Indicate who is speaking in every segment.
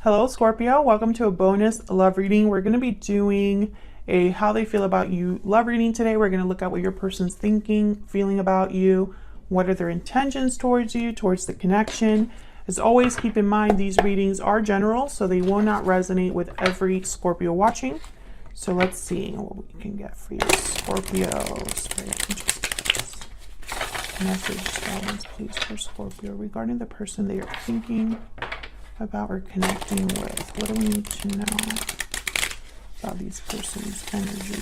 Speaker 1: Hello, Scorpio. Welcome to a bonus love reading. We're going to be doing a how they feel about you love reading today. We're going to look at what your person's thinking, feeling about you, what are their intentions towards you, towards the connection. As always, keep in mind these readings are general, so they will not resonate with every Scorpio watching. So let's see what we can get for you, Scorpio. Message guidance, please, for Scorpio regarding the person they are thinking about or connecting with. What do we need to know about these person's energy,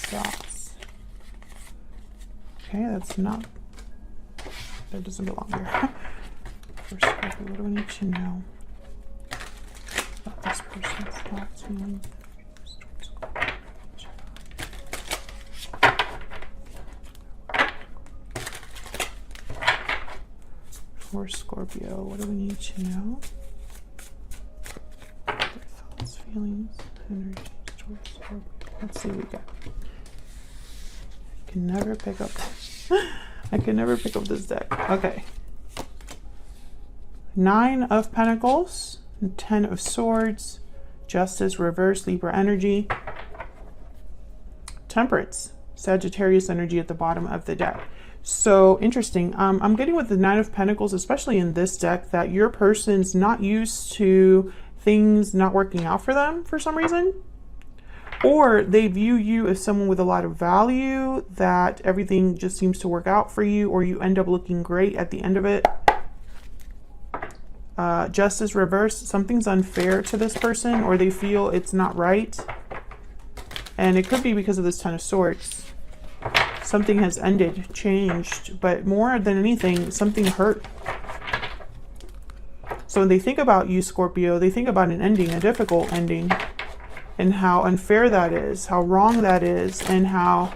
Speaker 1: thoughts? Okay, that doesn't belong here. For Scorpio, what do we need to know about this person's thoughts, feelings? For Scorpio, what do we need to know? Their thoughts, feelings, energies towards Scorpio. Let's see what we got. I can never pick up this deck. Okay. 9 of Pentacles, 10 of Swords, Justice, reverse, Libra energy, Temperance, Sagittarius energy at the bottom of the deck. So interesting. I'm getting with the 9 of Pentacles, especially in this deck, that your person's not used to things not working out for them for some reason. Or they view you as someone with a lot of value, that everything just seems to work out for you, or you end up looking great at the end of it. Justice reverse, something's unfair to this person, or they feel it's not right. And it could be because of this 10 of Swords. Something has ended, changed, but more than anything, something hurt. So when they think about you, Scorpio, they think about an ending, a difficult ending, and how unfair that is, how wrong that is, and how,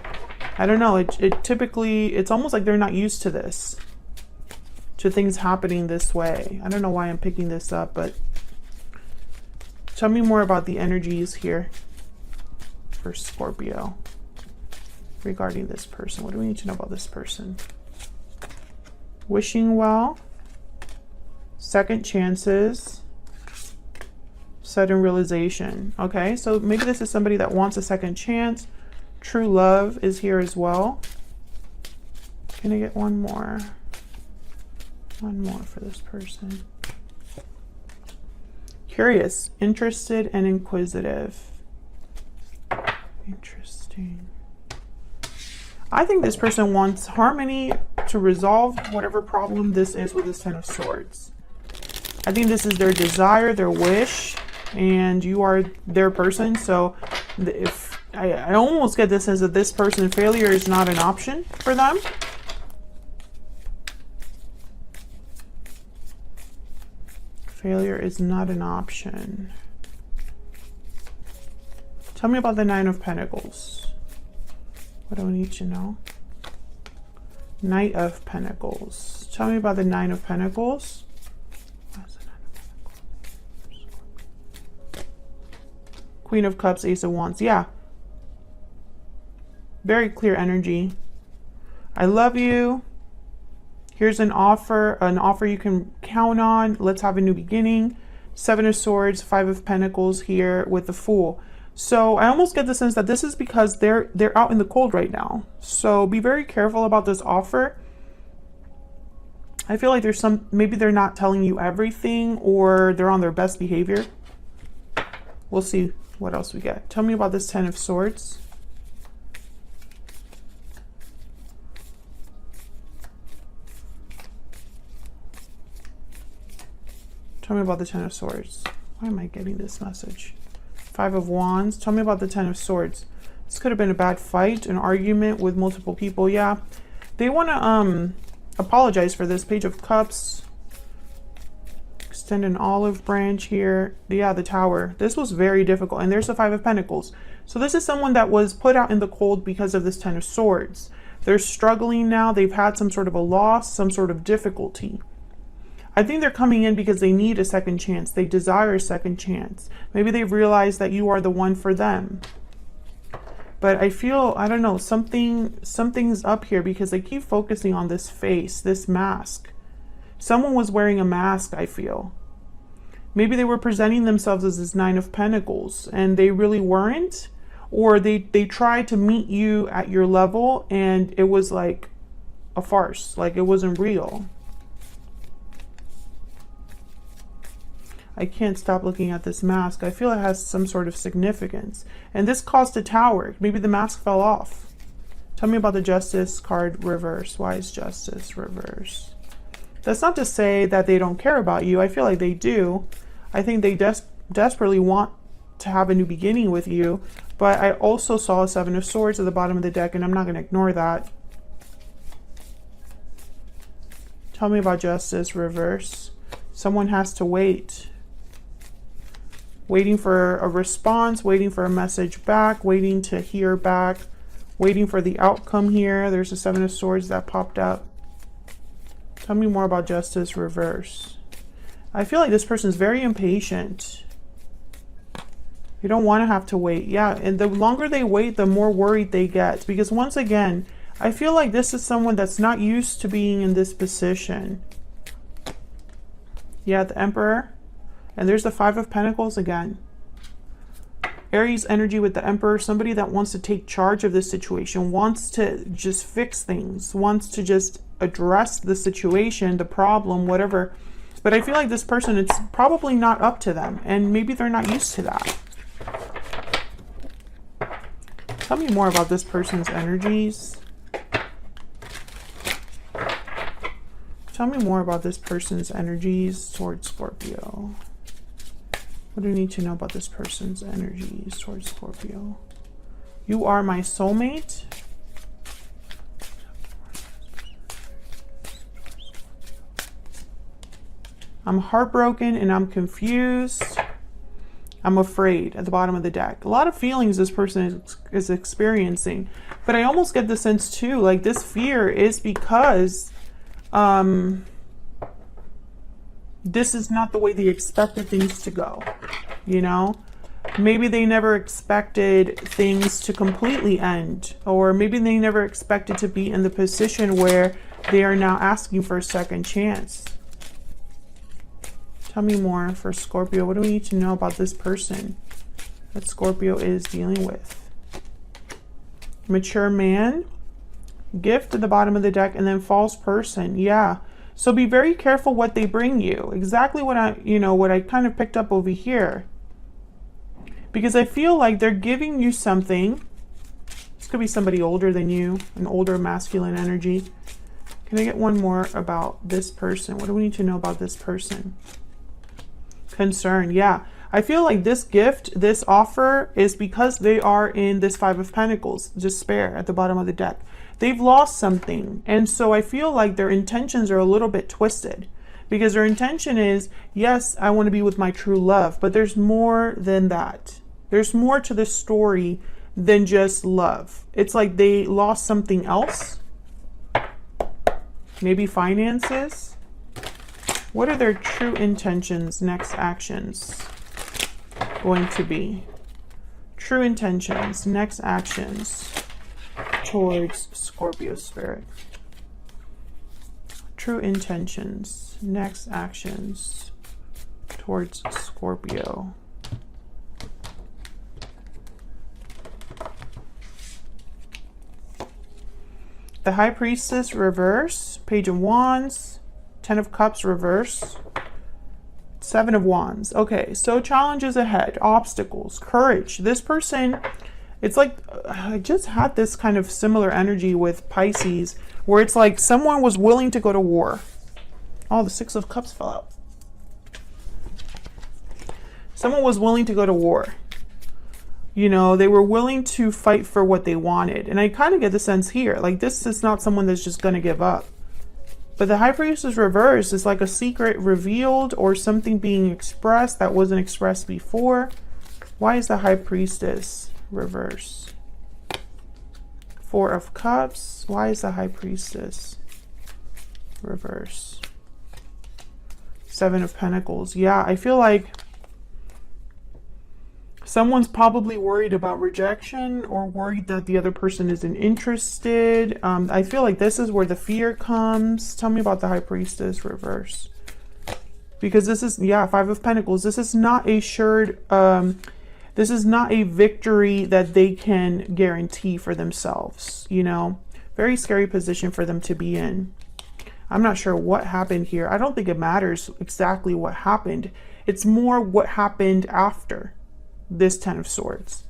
Speaker 1: I don't know, it typically, it's almost like they're not used to this, to things happening this way. I don't know why I'm picking this up, but tell me more about the energies here for Scorpio regarding this person. What do we need to know about this person? Wishing well, second chances, sudden realization. Okay, so maybe this is somebody that wants a second chance. True love is here as well. Can I get one more? One more for this person. Curious, interested, and inquisitive. Interesting. I think this person wants harmony to resolve whatever problem this is with this 10 of Swords. I think this is their desire, their wish, and you are their person. So if I almost get this sense that this person, failure is not an option for them. Failure is not an option. Tell me about the 9 of Pentacles. What do I need to know? Knight of Pentacles. Tell me about the 9 of Pentacles. What's the 9 of Pentacles? Queen of Cups, Ace of Wands. Yeah. Very clear energy. I love you. Here's an offer you can count on. Let's have a new beginning. 7 of Swords, 5 of Pentacles here with the Fool. So I almost get the sense that this is because they're out in the cold right now. So be very careful about this offer. I feel like there's maybe they're not telling you everything, or they're on their best behavior. We'll see what else we get. Tell me about this 10 of Swords. Tell me about the 10 of Swords. Why am I getting this message? 5 of Wands. Tell me about the 10 of Swords. This could have been a bad fight, an argument with multiple people. Yeah. They want to apologize for this. Page of Cups. Extend an olive branch here. Yeah, the Tower. This was very difficult. And there's the 5 of Pentacles. So this is someone that was put out in the cold because of this 10 of Swords. They're struggling now. They've had some sort of a loss, some sort of difficulty. I think they're coming in because they need a second chance. They desire a second chance. Maybe they've realized that you are the one for them. But I feel, I don't know, something's up here because they keep focusing on this face, this mask. Someone was wearing a mask, I feel. Maybe they were presenting themselves as this Nine of Pentacles and they really weren't, or they tried to meet you at your level and it was like a farce, like it wasn't real. I can't stop looking at this mask. I feel it has some sort of significance. And this caused a tower. Maybe the mask fell off. Tell me about the Justice card reverse. Why is Justice reverse? That's not to say that they don't care about you. I feel like they do. I think they desperately want to have a new beginning with you. But I also saw a Seven of Swords at the bottom of the deck, and I'm not going to ignore that. Tell me about Justice reverse. Someone has to wait. Waiting for a response, waiting for a message back, waiting to hear back, waiting for the outcome here. There's a Seven of Swords that popped up. Tell me more about Justice reverse. I feel like this person is very impatient. You don't want to have to wait. Yeah, and the longer they wait, the more worried they get. Because once again, I feel like this is someone that's not used to being in this position. Yeah, the Emperor. And there's the Five of Pentacles again. Aries energy with the Emperor. Somebody that wants to take charge of this situation. Wants to just fix things. Wants to just address the situation, the problem, whatever. But I feel like this person, it's probably not up to them. And maybe they're not used to that. Tell me more about this person's energies. Tell me more about this person's energies towards Scorpio. What do you need to know about this person's energies towards Scorpio? You are my soulmate. I'm heartbroken and I'm confused. I'm afraid at the bottom of the deck. A lot of feelings this person is experiencing. But I almost get the sense too, like this fear is because this is not the way they expected things to go, you know? Maybe they never expected things to completely end, or maybe they never expected to be in the position where they are now asking for a second chance. Tell me more for Scorpio. What do we need to know about this person that Scorpio is dealing with? Mature man, gift at the bottom of the deck, and then false person. Yeah. So be very careful what they bring you. Exactly what I kind of picked up over here. Because I feel like they're giving you something. This could be somebody older than you, an older masculine energy. Can I get one more about this person? What do we need to know about this person? Concern, yeah. I feel like this gift, this offer is because they are in this Five of Pentacles, despair at the bottom of the deck. They've lost something. And so I feel like their intentions are a little bit twisted because their intention is, yes, I want to be with my true love, but there's more than that. There's more to this story than just love. It's like they lost something else. Maybe finances. What are their true intentions, next actions going to be? True intentions, next actions towards Scorpio spirit. True intentions, next actions towards Scorpio. The High Priestess reverse, Page of Wands, Ten of Cups reverse, Seven of Wands. Okay, so challenges ahead, obstacles, courage. This person, it's like, I just had this kind of similar energy with Pisces, where it's like someone was willing to go to war. Oh, the Six of Cups fell out. Someone was willing to go to war. You know, they were willing to fight for what they wanted. And I kind of get the sense here, like this is not someone that's just going to give up. But the High Priestess reverse is like a secret revealed or something being expressed that wasn't expressed before. Why is the High Priestess reverse? Four of Cups. Why is the High Priestess reverse? Seven of Pentacles. Yeah, I feel like someone's probably worried about rejection or worried that the other person isn't interested. I feel like this is where the fear comes. Tell me about the High Priestess reverse. Because this is, yeah, Five of Pentacles. This is not a assured, this is not a victory that they can guarantee for themselves, you know. Very scary position for them to be in. I'm not sure what happened here. I don't think it matters exactly what happened. It's more what happened after this Ten of Swords.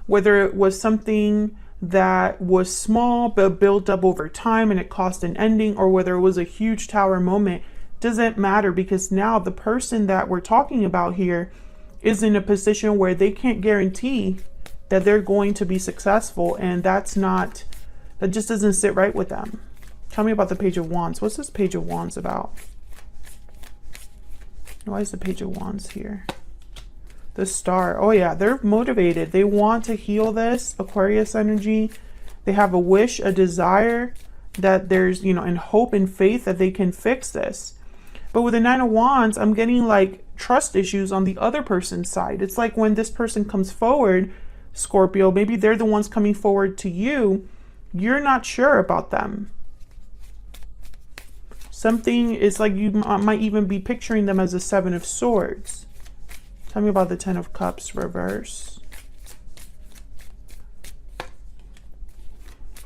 Speaker 1: Whether it was something that was small but built up over time and it caused an ending, or whether it was a huge tower moment, doesn't matter, because now the person that we're talking about here is in a position where they can't guarantee that they're going to be successful, and that just doesn't sit right with them. Tell me about the Page of Wands. What's this Page of Wands about? Why is the Page of Wands here? The Star. Oh yeah, they're motivated. They want to heal this Aquarius energy. They have a wish, a desire that there's, you know, and hope and faith that they can fix this. But with the Nine of Wands, I'm getting like trust issues on the other person's side. It's like when this person comes forward, Scorpio, maybe they're the ones coming forward to you. You're not sure about them. Something is like you might even be picturing them as a Seven of Swords. Tell me about the Ten of Cups reverse.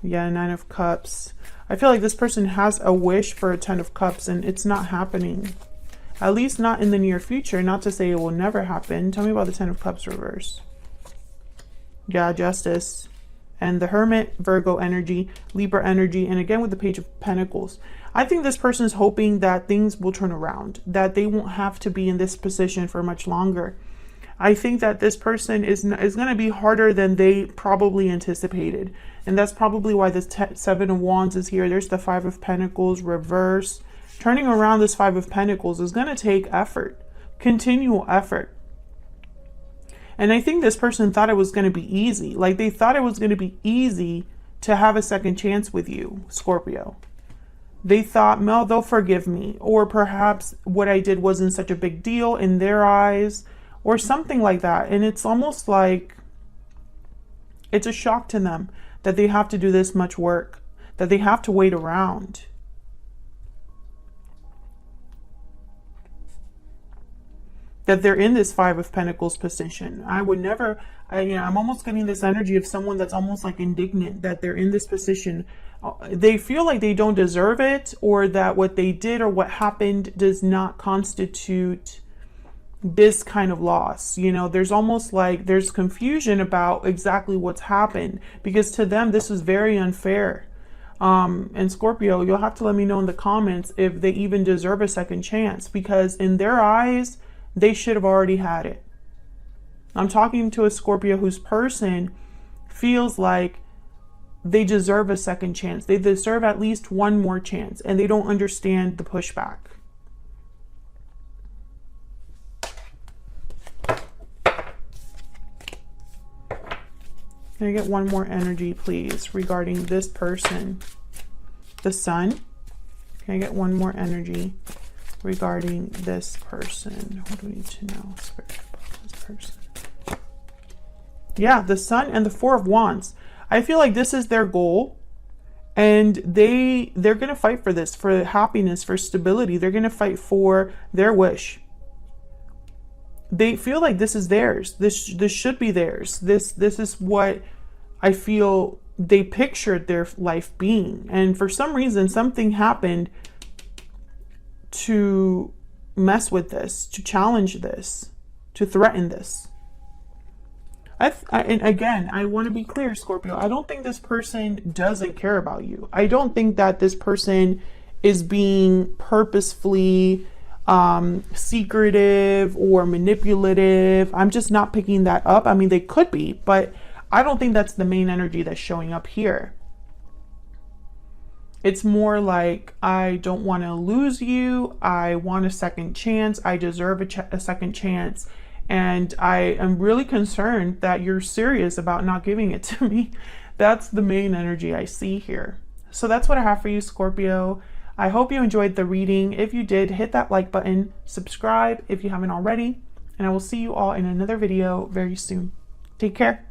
Speaker 1: Yeah, Nine of Cups. I feel like this person has a wish for a Ten of Cups and it's not happening. At least not in the near future. Not to say it will never happen. Tell me about the Ten of Cups reverse. Yeah, Justice. And the Hermit, Virgo energy, Libra energy, and again with the Page of Pentacles. I think this person is hoping that things will turn around, that they won't have to be in this position for much longer. I think that this person is going to be harder than they probably anticipated. And that's probably why this Seven of Wands is here. There's the Five of Pentacles reverse. Turning around this Five of Pentacles is going to take effort, continual effort. And I think this person thought it was going to be easy. Like they thought it was going to be easy to have a second chance with you, Scorpio. They thought, well, they'll forgive me. Or perhaps what I did wasn't such a big deal in their eyes, or something like that. And it's almost like it's a shock to them that they have to do this much work, that they have to wait around. That they're in this Five of Pentacles position. I would never, I'm almost getting this energy of someone that's almost like indignant that they're in this position. They feel like they don't deserve it, or that what they did or what happened does not constitute this kind of loss. You know, there's almost like there's confusion about exactly what's happened, because to them this is very unfair. And Scorpio, you'll have to let me know in the comments if they even deserve a second chance, because in their eyes, they should have already had it. I'm talking to a Scorpio whose person feels like they deserve a second chance. They deserve at least one more chance, and they don't understand the pushback. Can I get one more energy, please, regarding this person? The Sun. Can I get one more energy regarding this person? What do we need to know? Spirit about this person. Yeah, the Sun and the Four of Wands. I feel like this is their goal, and they're going to fight for this, for happiness, for stability. They're going to fight for their wish. They feel like this is theirs. This should be theirs. This is what I feel they pictured their life being. And for some reason, something happened to mess with this, to challenge this, to threaten this. And again, I want to be clear, Scorpio. I don't think this person doesn't care about you. I don't think that this person is being purposefully secretive or manipulative. I'm just not picking that up. I mean, they could be, but I don't think that's the main energy that's showing up here. It's more like, I don't want to lose you. I want a second chance. I deserve a second chance. And I am really concerned that you're serious about not giving it to me. That's the main energy I see here. So that's what I have for you, Scorpio. I hope you enjoyed the reading. If you did, hit that like button, subscribe if you haven't already, and I will see you all in another video very soon. Take care.